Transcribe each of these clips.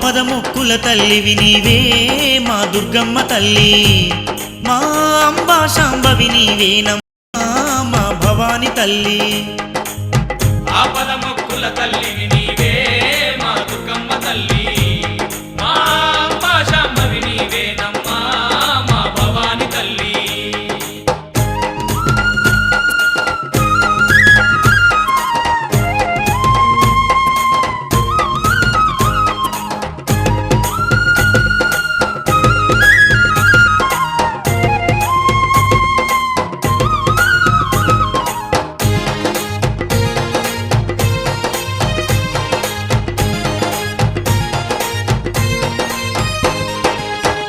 ఆపద మొక్కుల తల్లివి నీవే మా దుర్గమ్మ తల్లి, మా అంబా శాంభవి నీవేనమ్మా మా భవాని తల్లి. ఆపద మొక్కుల తల్లివి నీవే మా దుర్గమ్మ తల్లి, మా అంబా శాంభవి నీవేనమ్మా మా భవాని తల్లి.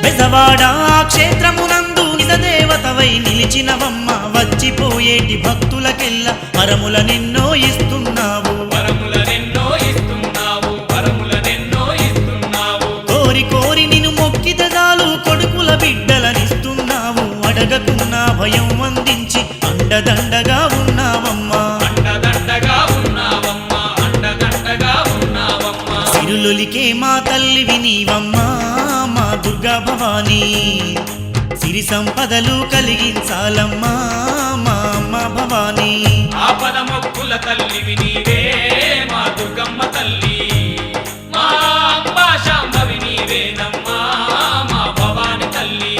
బెజవాడ క్షేత్రమునందు నిజదేవతవై నిలిచినవమ్మ, వచ్చిపోయేటి భక్తులకెల్ల వరములనెన్నో ఇస్తున్నావు, వరములనెన్నో ఇస్తున్నావు, వరములనెన్నో ఇస్తున్నావు. కోరి కోరి నిన్ను మొక్కిత చాలు కొడుకుల బిడ్డలనిస్తున్నావు, అడగకున్న భయం అందించి అండదండగా ఉన్నావమ్మా, అండదండగా ఉన్నావమ్మా, అండదండగా ఉన్నావమ్మా. సిరులొలికే మా తల్లివి నీవమ్మా మా దుర్గా భవానీ, సిరి సంపదలు కలిగించాలమ్మా మా అమ్మ భవానీ. ఆపద మొక్కుల తల్లివి నీవే మా దుర్గమ్మ తల్లి, మా అంబా శాంభవి నీవేనమ్మా మా భవాని తల్లి.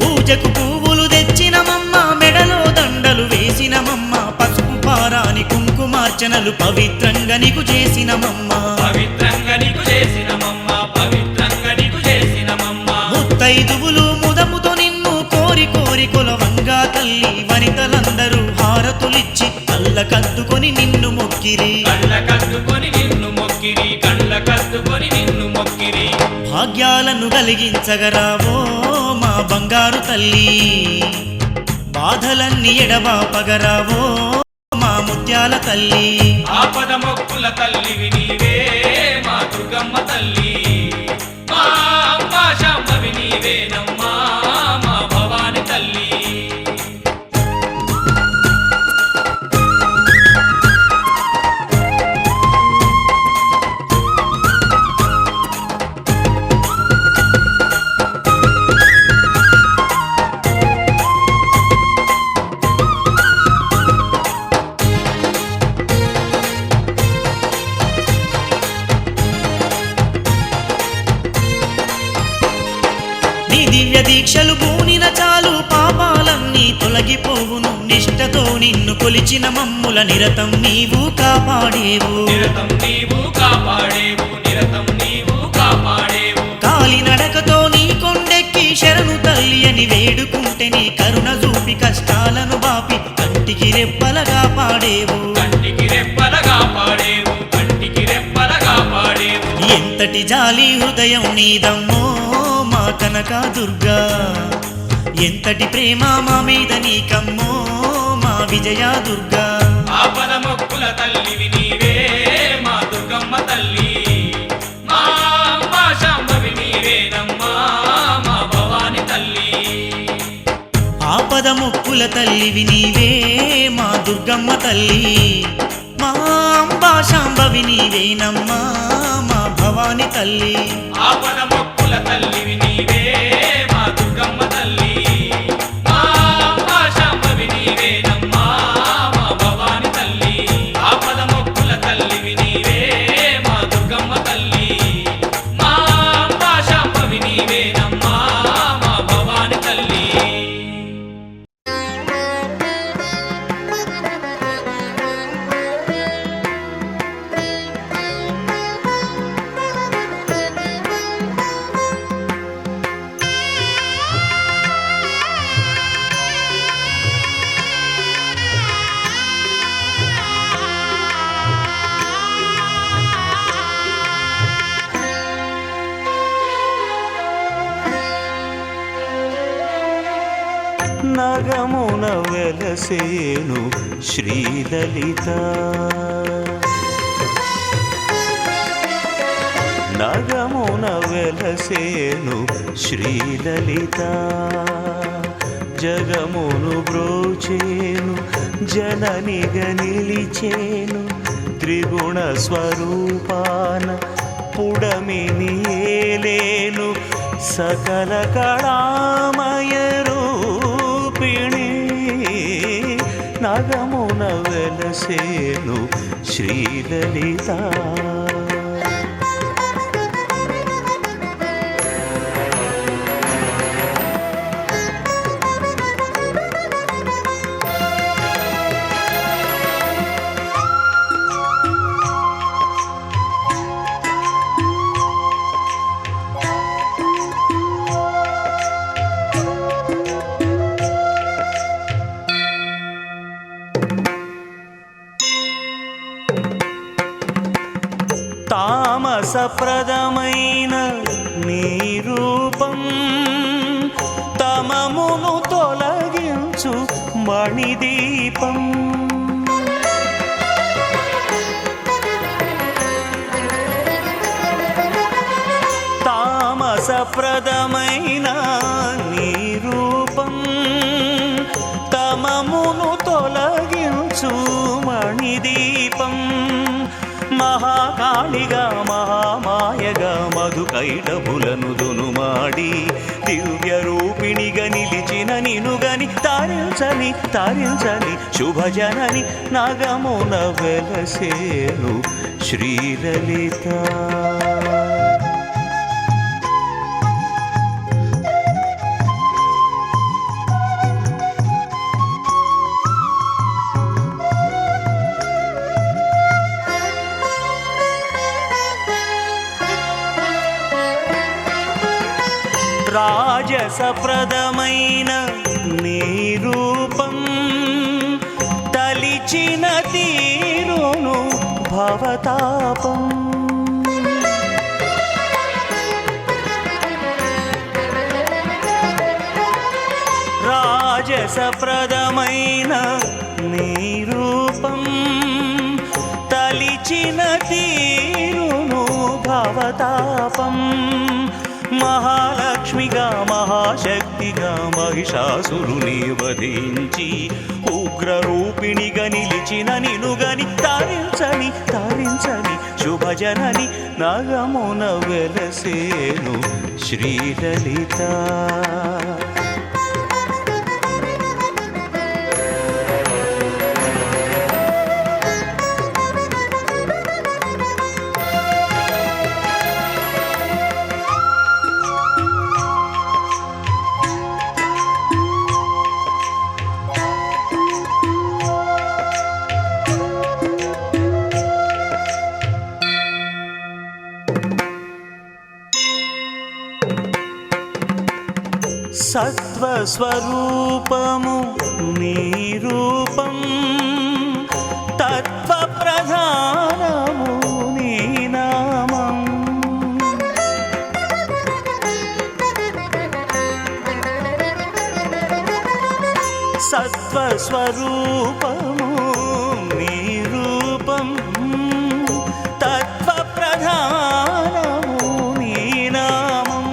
పూజకు పువ్వులు తెచ్చినమమ్మ, మెడలో దండలు వేసినమమ్మ, పసుపు పారాని కుంకుమార్చనలు పవిత్రంగా నీకు చేసినమమ్మ, పవిత్రంగా నీకు చేసినమమ్మ, పవిత్రంగా నీకు చేసినమమ్మ. ముత్తైదువులు ముదముతో నిన్ను కోరి కోరి కొలవంగా తల్లి, వనితలందరూ హారతులిచ్చి కళ్ళ కద్దుకొని నిన్ను మొక్కిరి, కళ్ళ కద్దుకొని నిన్ను మొక్కిరి, కళ్ళ కద్దుకొని నిన్ను మొక్కిరి. భాగ్యాలను కలిగించగరావో మా బంగారు తల్లి, బాధలన్నీ ఎడబాపగరావో మా ముత్యాల తల్లి. ఆపద మొక్కుల తల్లివి నీవే మా దుర్గమ్మ తల్లి, మా అంబా శాంభవి నీవేనమ్మా మా భవాని తల్లి. నీ దివ్య దీక్షలు పూనిన చాలు పాపాలన్నీ తొలగిపోవును, నిష్టతో నిన్ను కొలిచిన మమ్ముల నిరతం నీవు కాపాడేవు, నిరతం నీవు కాపాడేవు, నిరతం నీవు కాపాడేవు. కాలినడకతో నీ కొండెక్కి శరణు తల్లి అని వేడుకుంటే నీ కరుణ చూపి కష్టాలను బాపి కంటికి రెప్పలగా పాడేవు, కంటికి రెప్పలగా పాడేవు, కంటికి రెప్పలగా పాడేవు. ఎంతటి జాలి హృదయం నీదమ్మో మా కనక దుర్గా, ఎంతటి ప్రేమ మా మీద నీకమ్మో మా విజయ దుర్గా. ఆపద మొక్కుల తల్లివి నీవే మా దుర్గమ్మ తల్లి, మా అంబా శాంభవి నీవేనమ్మా మా భవాని తల్లి. ఆపద మొక్కుల తల్లివి నీవే మా దుర్గమ్మ తల్లి, మా అంబా శాంభవి నీవేనమ్మా మా భవాని తల్లి. ఆపద మొక్కుల తల్లివి నీవే మా దుర్గమ్మ తల్లి, మా అంబా శాంభవి నీవేనమ్మా మా భవాని తల్లి. ఆపద మొక్కుల తల్లివి నీవే మా దుర్గమ్మ తల్లి, మా అంబా శాంభవి నీవేనమ్మా మా భవాని తల్లి. నగమున వెలసేను శ్రీలలిత నగమున వెలసేను శ్రీలలిత జగమును బ్రోచేను జననిగా నిలిచేను త్రిగుణ స్వరూపాన పుడమిని ఏలేను సకల కళామయ రూపిణి నగమున వెలసేను శ్రీలలిత తామసప్రదమైన నీ రూపం తమమును తొలగించు మణిదీపం తామసప్రదమైన నీ రూపం తమమును తొలగించు మణిదీపం మహాకాళిగా మహామాయగా మధుకైటభులను దునుమాడి దివ్య రూపిణిగా నిలిచిన నినుగని తారించని తారించని శుభజనని నగమున వెలసేను శ్రీలలిత రాజసప్రదమైన నీ రూపం తలిచిన తీరును భవతాపం రాజసప్రదమైన నీ రూపం తలిచిన తీరును భవతాపం మహాలక్ష్మిగా మహాశక్తిగా మహిషాసురుని వధించి ఉగ్రరూపిణిగా నిలిచిన నినుగని తారించని తారించని శుభజనని నగమున వెలసేను శ్రీలలిత సత్వస్వరూపము నీ రూపం తత్వప్రధానము నీ నామం సత్వస్వరూపము నీ రూపం తత్వప్రధానము నీ నామం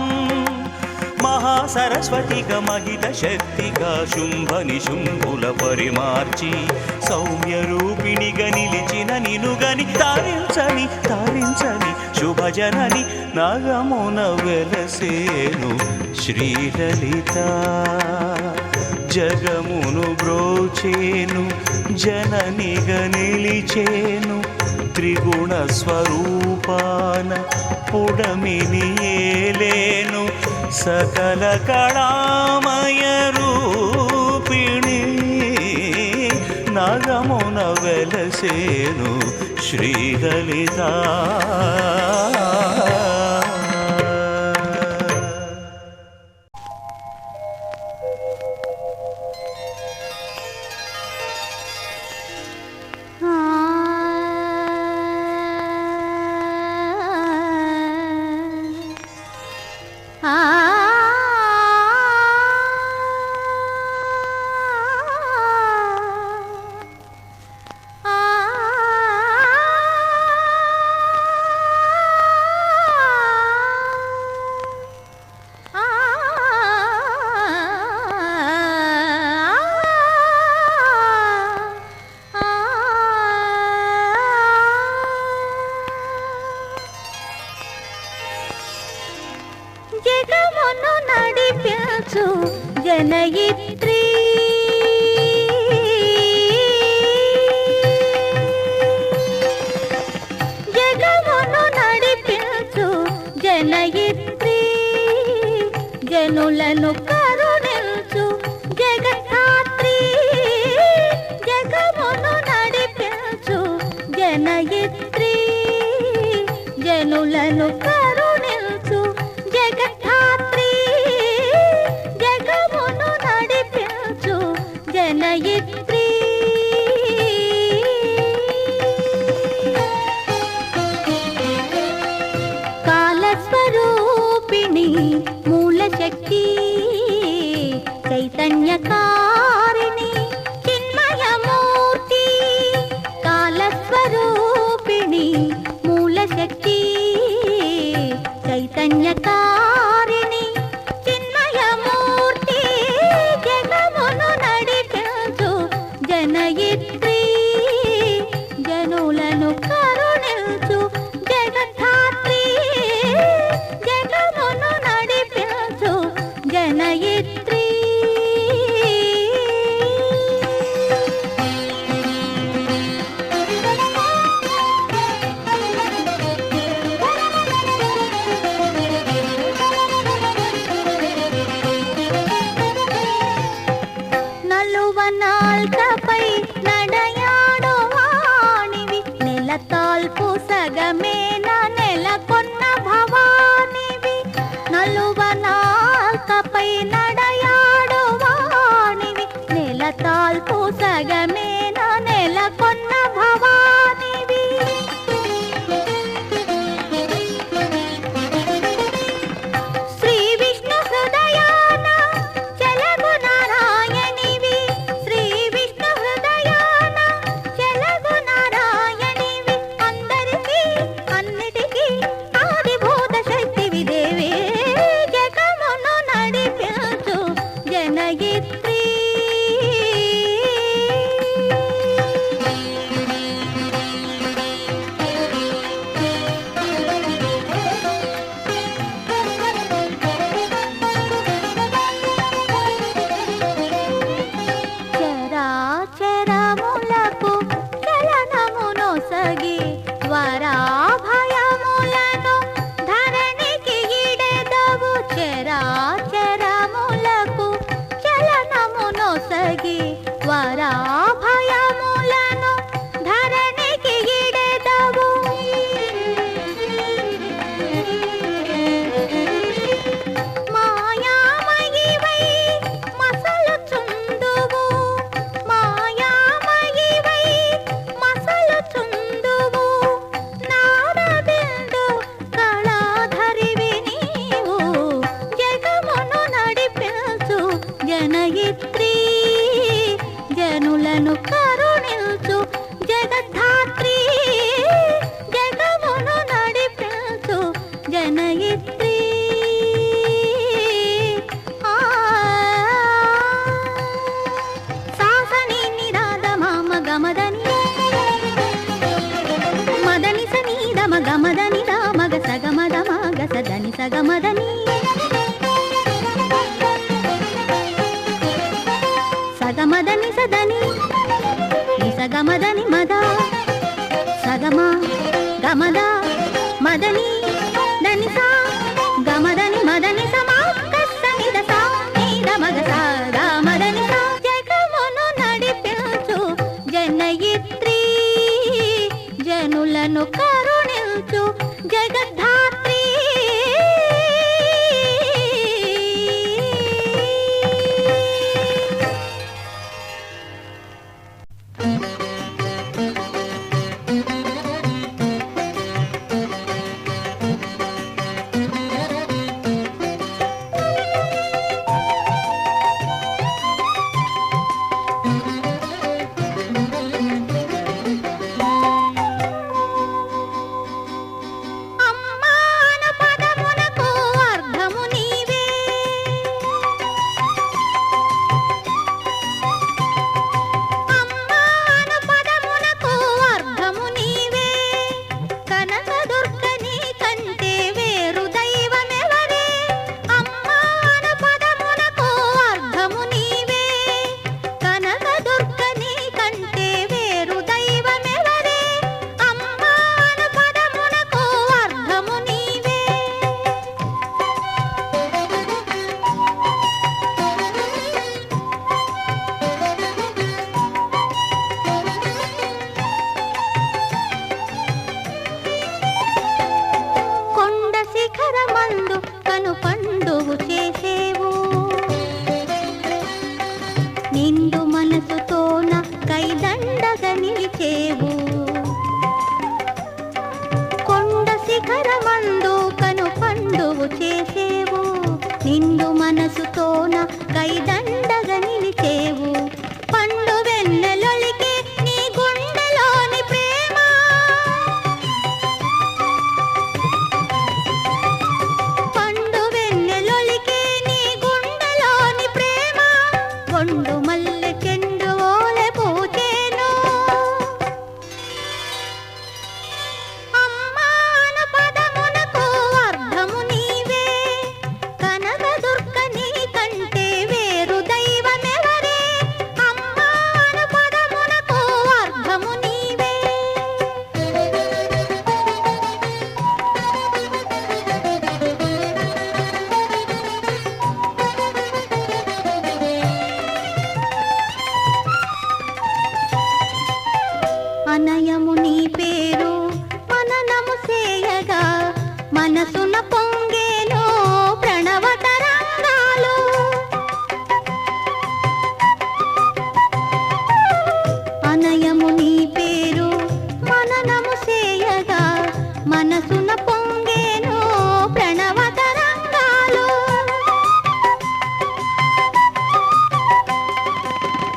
మహాసరస్వతిగా మహిత శక్తిగా శుంభ నిశుంభుల పరిమార్చి సౌమ్య రూపిణిగా నిలిచిన నినుగని తారించని తారించని శుభజనని నగమున వెలసేను శ్రీలలిత జగమును బ్రోచేను జననిగా నిలిచేను త్రిగుణ స్వరూపాన పుడమిని ఏలేను సకల కళామయ రూపిణి నగమున వెలసేను శ్రీలలిత జనయిత్రీ జగమును నడిపించు జనయిత్రీ జనులను కరుణించు జగద్ధాత్రీ జగమును నడిపించు జనయిత్రీ జనులను కరుణించు జగద్ధాత్రీ జగమును నడిపించు జనయిత్రీ కాలస్వరూపిణి మూలశక్తి చైతన్యకారిణి చిన్మయమూర్తి కాలస్వరూపిణి మూలశక్తి చైతన్యకారిణి చిన్మయమూర్తి జగమును నడిపించు జనయిత్రీ జనులను కరుణించు జగద్ధాత్రీ జగమును నడిపించు జనయిత్రీ నలువనాల్కపై నడయాడువానివి నెలతాల్పు సగమేన నెలకొన్న భవానివి నలువనాల్కపై నడయాడువానివి నెలతాల్పు సగమేన నెలకొన్న భవానివి శ్రీ విష్ణు హృదయాన చెలగు నారాయణివి శ్రీ విష్ణు హృదయాన చెలగు నారాయణివి అందరికీ అన్నిటికీ ఆదిభూత శక్తివి దేవి జగమును నడిపించు జనయిత్రీ చరాచరములకు చలనమునొసగి వరాభయములను ధరణికి ఇడెదవు చరాచరములకు చలనమునొసగి వరాభయములను ధరణికి ఇడెదవు మాయామయివై మసలుచుందువు మాయామయివై మసలుచుందువు నారబిందు కళాధరివి నీవు జగమును నడిపించు జనయిత్రీ జనులను కరుణించు జగద్ధాత్రీ జగమును నడిపించు జనయిత్రీ సాసని నిరాద మామ గమదని మదని సనీదమ గమదని మగ సగమద మగ సదని సగమదని సగమదని సదని నిసగమదని మద సగమ గమద మదని దనిసా గమదని మదని సమాకసనిద సానిద మగ సాగమదని సా జగమును నడిపించు జనయిత్రీ జనులను కరుణించు జగద్ధాత్రీ అమ్మ కన్నుల్లోన కైదండగ నిలిచేవు పండు వెన్నెలొలికే నీ గుండెలోని ప్రేమ పండు వెన్నెలొలికే నీ గుండెలోని ప్రేమ గొండు మల్లె చెండు ఓలె పూచేను అమ్మాన పదమునకు అర్థము నీవే కనకదుర్గ నీ కంటే వేరు దైవమెవరే అమ్మాన పదమునకు అర్థము నీవే అనయము నీ పేరు మననము సేయగా మనసున పొంగేను ప్రణవ తరంగాలు అనయము నీ పేరు మననము సేయగా మనసున పొంగేను ప్రణవ తరంగాలు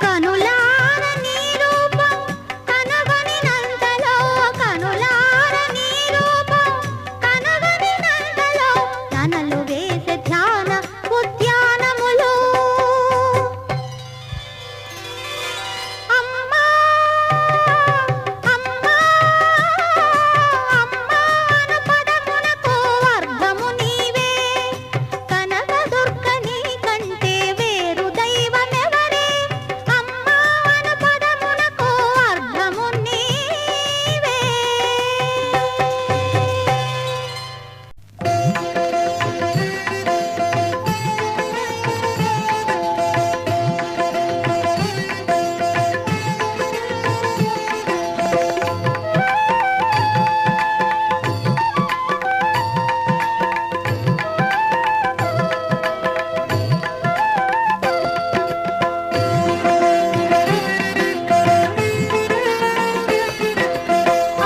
కనులార నీ రూపం కనగనినంతలో కనులార నీ రూపం కనగనినంతలో తనలు వేసే ధ్యాన ఉద్యానములు అమ్మా అమ్మా అమ్మాన పదమునకు అర్థము నీవే కనకదుర్గ నీ కంటే వేరు దైవమెవరే అమ్మాన పదమునకు అర్థము నీవే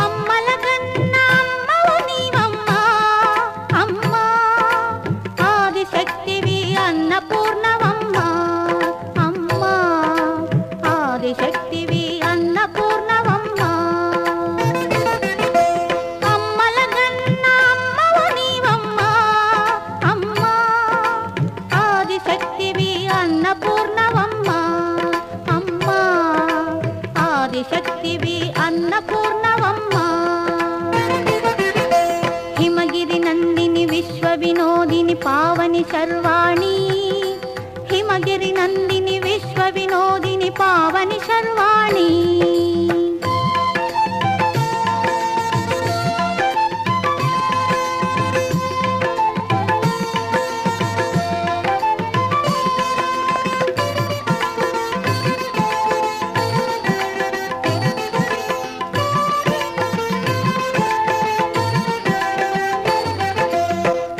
అమ్మల కన్నా అమ్మవు నీవమ్మా అమ్మా ఆదిశక్తివి అన్నపూర్ణవమ్మా అమ్మా ఆదిశక్తివి అన్నపూర్ణవమ్మా అమ్మల కన్నా అమ్మవు నీవమ్మా అమ్మా ఆదిశక్తివి అన్నపూర్ణవమ్మా అమ్మా ఆదిశక్తివి అన్నపూర్ణవమ్మా హిమగిరి నందిని విశ్వ వినోదిని పావని శర్వాణి హిమగిరి నందిని విశ్వ వినోదిని పావని శర్వాణి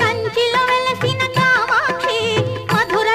కంచిలో వెలసిన కామాక్షి మధుర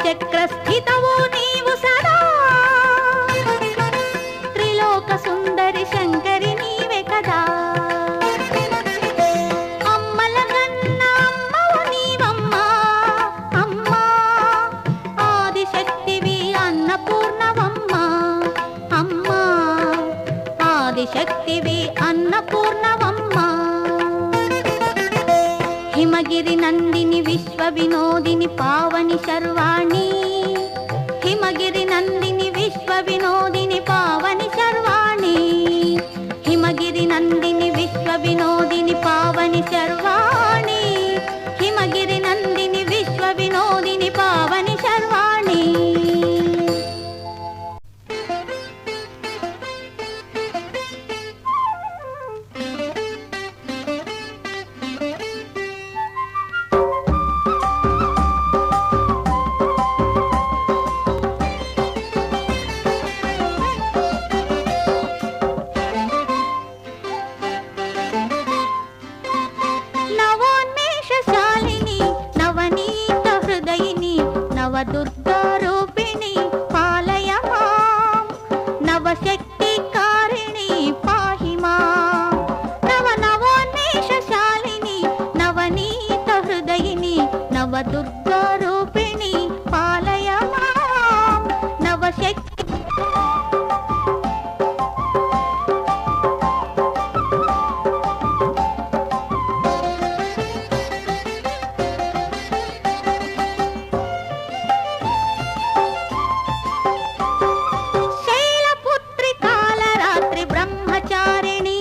చక్రస్థితవు నీవు సదా త్రిలోక సుందరి శంకరి నీవే కదా అమ్మల గన్న అమ్మవు నీవమ్మా అమ్మా ఆదిశక్తివి అన్నపూర్ణవమ్మా అమ్మా ఆదిశక్తివి అన్నపూర్ణవమ్మా హిమగిరి నందిని విశ్వ వినోదిని పావని శర్వాణి హిమగిరి నందిని విశ్వ వినోదిని పావని శర్వాణి హిమగిరి నందిని విశ్వ వినోదిని పావని శర్వాణి హిమగిరి నందిని విశ్వ వినోదిని పావని శర్వాణి నవోన్మేషశాలిని నవనీత హృదయిని నవదుర్గా రూపిణి పాలయ మాం నవశక్తికారిణి పాహి మాం నవోన్మేషశాలిని నవనీత హృదయిని నవదుర్గా రూపిణి పాలయ మాం నవశక్తి శైలపుత్రి కాలరాత్రి బ్రహ్మచారిణి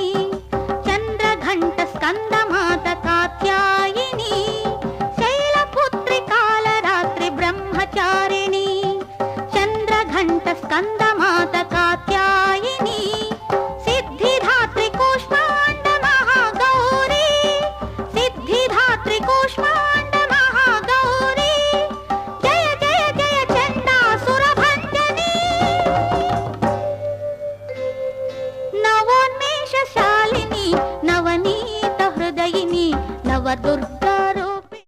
చంద్రఘంట స్కందమాత కాత్యాయిని శైలపుత్రి కాలరాత్రి బ్రహ్మచారిణి చంద్రఘంట స్కందమాత కాత్యాయిని సిద్ధిధాత్రి కూష్మాండ మహాగౌరీ సిద్ధిధాత్రి కూష్మాండ మహాగౌరీ జయ జయ జయ చండాసురభంజని నవోన్మేషశాలిని నవనీత హృదయిని నవదుర్గా